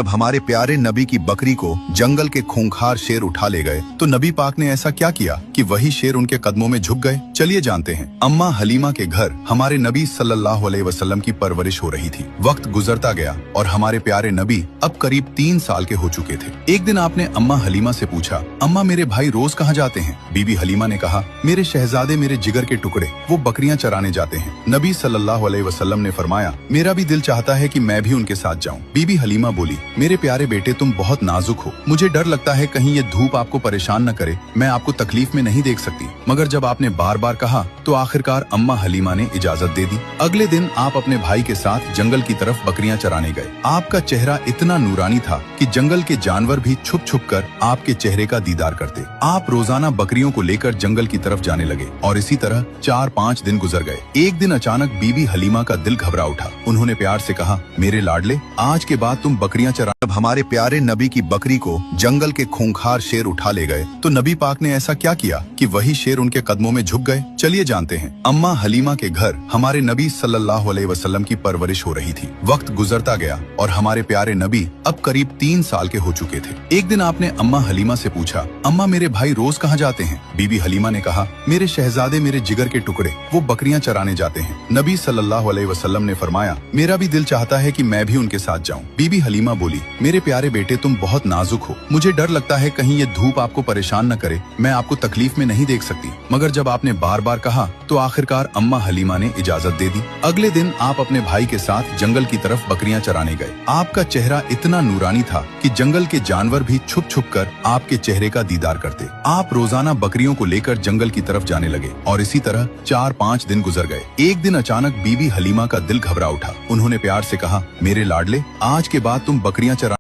जब हमारे प्यारे नबी की बकरी को जंगल के खूंखार शेर उठा ले गए तो नबी पाक ने ऐसा क्या किया कि वही शेर उनके कदमों में झुक गए। चलिए जानते हैं। अम्मा हलीमा के घर हमारे नबी सल्लल्लाहु अलैहि वसल्लम की परवरिश हो रही थी। वक्त गुजरता गया और हमारे प्यारे नबी अब करीब 3 साल के हो चुके थे। एक दिन आपने अम्मा हलीमा से पूछा, अम्मा मेरे भाई रोज कहाँ जाते हैं? बीबी हलीमा ने कहा, मेरे शहजादे मेरे जिगर के टुकड़े वो बकरियां चराने जाते हैं। नबी सल्लल्लाहु अलैहि वसल्लम ने फरमाया, मेरा भी दिल चाहता है कि मैं भी उनके साथ जाऊं। बीबी हलीमा बोली, मेरे प्यारे बेटे तुम बहुत नाजुक हो, मुझे डर लगता है कहीं ये धूप आपको परेशान न करे, मैं आपको तकलीफ में नहीं देख सकती। मगर जब आपने बार बार कहा तो आखिरकार अम्मा हलीमा ने इजाजत दे दी। अगले दिन आप अपने भाई के साथ जंगल की तरफ बकरियां चराने गए। आपका चेहरा इतना नूरानी था कि जंगल के जानवर भी छुप छुप कर आपके चेहरे का दीदार करते। आप रोजाना बकरियों को लेकर जंगल की तरफ जाने लगे और इसी तरह 4-5 दिन गुजर गए। एक दिन अचानक बीबी हलीमा का दिल घबरा उठा। उन्होंने प्यार से कहा, मेरे लाडले आज के बाद तुम बकरियां चरा। जब हमारे प्यारे नबी की बकरी को जंगल के खूंखार शेर उठा ले गए तो नबी पाक ने ऐसा क्या किया कि वही शेर उनके कदमों में झुक गए। चलिए जानते हैं। अम्मा हलीमा के घर हमारे नबी सल्लल्लाहु अलैहि वसल्लम की परवरिश हो रही थी। वक्त गुजरता गया और हमारे प्यारे नबी अब करीब 3 साल के हो चुके थे। एक दिन आपने अम्मा हलीमा से पूछा, अम्मा मेरे भाई रोज कहाँ जाते हैं? बीबी हलीमा ने कहा, मेरे शहजादे मेरे जिगर के टुकड़े वो बकरियां चराने जाते हैं। नबी सल्लल्लाहु अलैहि वसल्लम ने फरमाया, मेरा भी दिल चाहता है कि मैं भी उनके साथ जाऊं। बीबी हलीमा बोली, मेरे प्यारे बेटे तुम बहुत नाजुक हो, मुझे डर लगता है कहीं ये धूप आपको परेशान न करे, मैं आपको तकलीफ में नहीं देख सकती। मगर जब आपने बार बार कहा तो आखिरकार अम्मा हलीमा ने इजाजत दे दी। अगले दिन आप अपने भाई के साथ जंगल की तरफ बकरियां चराने गए। आपका चेहरा इतना नूरानी था कि जंगल के जानवर भी छुप छुप कर आपके चेहरे का दीदार करते। आप रोजाना बकरियों को लेकर जंगल की तरफ जाने लगे और इसी तरह 4-5 दिन गुजर गए। एक दिन अचानक बीबी हलीमा का दिल घबरा उठा। उन्होंने प्यार से कहा, मेरे लाडले आज के बाद तुम बकरियां चरा।